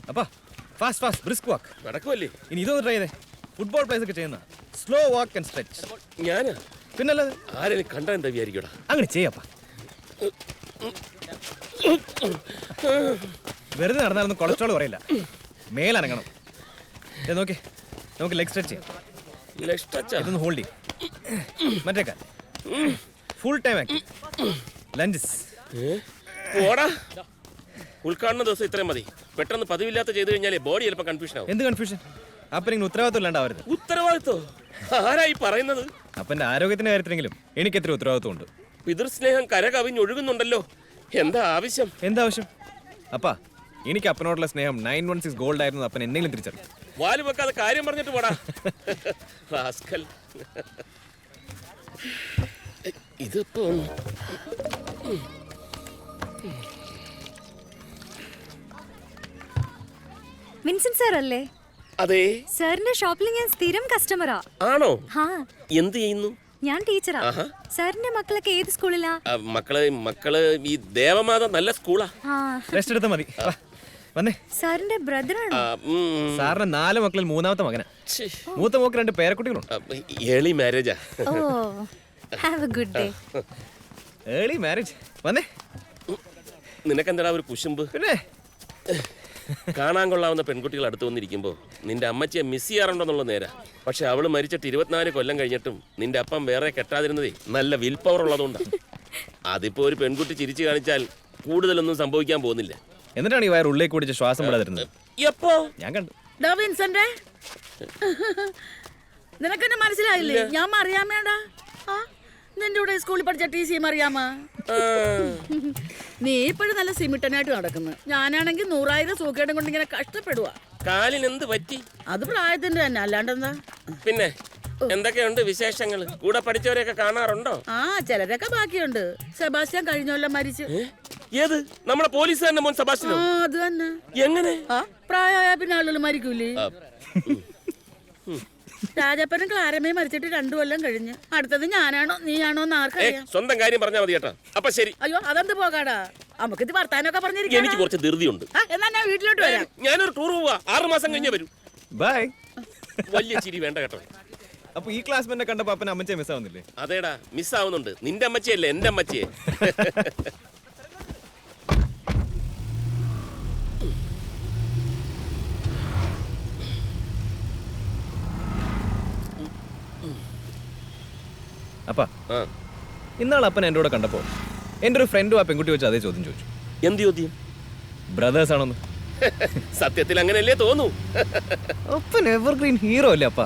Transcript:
അപ്പാ fast fast brisk വാക്ക് നടക്കുമല്ലേ? ഇനി ഇതൊന്ന് ട്രൈ ചെയ്തേ. ഫുട്ബോൾ പ്ലേസ് ഒക്കെ ചെയ്യുന്ന സ്ലോ വാക്ക് ആൻഡ് സ്ട്രെച്ച്. ഞാനാ? പിന്നല്ലാതെ ആരെയും കണ്ടാ എന്താ വിചാരിക്കടാ? അങ്ങനെ ചെയ്യപ്പാ. വെറുതെ നടന്നാലൊന്നും കൊളസ്ട്രോൾ കുറയില്ല. മേലനങ്ങണം. നോക്കി നമുക്ക് ലെഗ് സ്ട്രെച്ച് ചെയ്യാം. ഇതൊന്ന് ഹോൾഡ് ചെയ്യും. മറ്റേ കാൽ ഫുൾ ടൈം ആക്കി ലഞ്ചസ്. പോടാ. ഉദ്ഘാടന ദിവസം ഇത്രയും മതി. പെട്ടെന്ന് പതിവില്ലാത്ത ചെയ്തു കഴിഞ്ഞാലേ ബോഡി ചിലപ്പോൾ കൺഫ്യൂഷൻ ആവും. എന്ത് കൺഫ്യൂഷൻ? അപ്പൊ നിങ്ങൾ ഉത്തരവാദിത്വം ഇല്ലാണ്ടാവരുത്. ഉത്തരവാദിത്വം ആരായി പറയുന്നത്? അപ്പന്റെ ആരോഗ്യത്തിന്റെ കാര്യത്തിലെങ്കിലും എനിക്ക് എത്ര ഉത്തരവാദിത്വം ഉണ്ട്. പിതൃസ്നേഹം കരകവിഞ്ഞൊഴുകുന്നുണ്ടല്ലോ. എന്താ ആവശ്യം? എന്താവശ്യം? അപ്പാ എനിക്ക് അപ്പനോടുള്ള സ്നേഹം 916 ഗോൾഡ് ആയിരുന്നു. അപ്പൻ എന്തെങ്കിലും തിരിച്ചറിയും. വാല് വെക്കാതെ കാര്യം പറഞ്ഞിട്ട് പോടാ. റാസ്കൽ. ഇതിപ്പോ വിൻസെന്റ് സാർ അല്ലേ? അതെ. സാറിന്റെ ഷോപ്പിൽ ഞാൻ സ്ഥിരം കസ്റ്റമറാ. ആണോ? ഹാ. എന്ത് ചെയ്യുന്നു? ഞാൻ ടീച്ചറാ. സാറിന്റെ മക്കളൊക്കെ ഏത് സ്കൂളിലാ? മക്കള് ഈ ദേവമാത നല്ല സ്കൂളാ. റെസ്റ്റ് എടുത്താൽ മതി. വന്നേ. സാറിന്റെ ബ്രദറാണോ? സാറിന്റെ 4 മക്കളിൽ മൂന്നാമത്തെ മകനാ. മൂത്ത മോക്ക് 2 പേരക്കുട്ടികളുണ്ട്. ഏർലി മാരേജാ. ഓ, have a good day. Early marriage. വന്നേ. നിനക്കെന്താ ഒരു കുശുമ്പ്? പിന്നെ കാണാൻ കൊള്ളാവുന്ന പെൺകുട്ടികൾ അടുത്ത് വന്നിരിക്കുമ്പോൾ നിന്റെ അമ്മച്ചിയെ മിസ് ചെയ്യാറുണ്ടെന്നുള്ള നേരാ. പക്ഷെ അവള് മരിച്ചിട്ട് 24 കൊല്ലം കഴിഞ്ഞിട്ടും നിന്റെ അപ്പം വേറെ കെട്ടാതിരുന്നതേ നല്ല വിൽ പവർ ഉള്ളതുകൊണ്ടാണ്. അതിപ്പോ ഒരു പെൺകുട്ടി ചിരിച്ചു കാണിച്ചാൽ കൂടുതലൊന്നും സംഭവിക്കാൻ പോകുന്നില്ല. എന്നിട്ടാണ് ഈ വയർ ഉള്ളിലേക്ക് കുടിച്ച് ശ്വാസം വിടാതിരുന്നത്. എപ്പോ? ഞാൻ കണ്ടു. നിനക്കെന്നെ മനസ്സിലായില്ലേ? ഞാൻ മറിയാമേടാ. നിന്റെ കൂടെ സ്കൂളിൽ പഠിച്ച TC മറിയാമ. നീ ഇപ്പോഴും നല്ല സിമിട്ടനായിട്ട് നടക്കുന്നു. ഞാനാണെങ്കിൽ 100,000 സൂക്കേടും കൊണ്ട് ഇങ്ങനെ കഷ്ടപ്പെടുവാ. കാലിന് എന്ത് പറ്റി? അത് പ്രായത്തിന്റെ തന്നെ, അല്ലാണ്ടെന്താ. പിന്നെ എന്തൊക്കെയുണ്ട് വിശേഷങ്ങൾ? കൂടെ പഠിച്ചവരെയൊക്കെ കാണാറുണ്ടോ? ചിലരൊക്കെ ബാക്കിയുണ്ട്. സെബാസ്റ്റ്യൻ കഴിഞ്ഞ കൊല്ലം മരിച്ചു. ഏത്? നമ്മുടെ പോലീസ് തന്നെ മോൻ സെബാസ്റ്റ്യനോ? അത് തന്നെ. എങ്ങനെ? പ്രായമായ പിന്നെ ആളുകൾ മരിക്കൂലേ? രാജപ്പനും ക്ലാരമ്മയും മരിച്ചിട്ട് 2 കൊല്ലം കഴിഞ്ഞ്. അടുത്തത് ഞാനാണോ നീയാണോ എന്ന് ആർക്കറിയാം. സ്വന്തം കാര്യം പറഞ്ഞാൽ മതി കേട്ടോ. അപ്പൊ ശരി. അയ്യോ, അതെന്ത് പോകാടാ. നമുക്ക് ഇത് വർത്താനൊക്കെ പറഞ്ഞിരിക്കും. എനിക്ക് കുറച്ച് ധൃതിയുണ്ട്. എന്നാ ഞാൻ വീട്ടിലോട്ട് വരാം. ഞാനൊരു ടൂർ പോവാ. 6 മാസം കഴിഞ്ഞേ വരൂ. ബൈ. വലിയ ചിരി വേണ്ട കേട്ടോ. അപ്പൊ ഈ ക്ലാസ്മെന്റിനെ കണ്ടപ്പോ അപ്പൻ അമ്മച്ചെ മിസ് ആവുന്നില്ലേ? അതേടാ, മിസ് ആവുന്നുണ്ട്. നിന്റെ അമ്മച്ചിയല്ലേ എന്റെ അമ്മച്ചിയെ. അപ്പാ ഇന്നാൾ അപ്പൻ എൻ്റെ കൂടെ കണ്ടപ്പോ എൻ്റെ ഒരു ഫ്രണ്ടും ആ പെൺകുട്ടി വെച്ച് അതേ ചോദ്യം ചോദിച്ചു. എന്ത് ചോദ്യം? ബ്രദേഴ്സ് ആണോന്ന്. സത്യത്തിൽ അങ്ങനെയല്ലേ തോന്നൂ. അപ്പൻ എവർഗ്രീൻ ഹീറോ അല്ലേ അപ്പാ?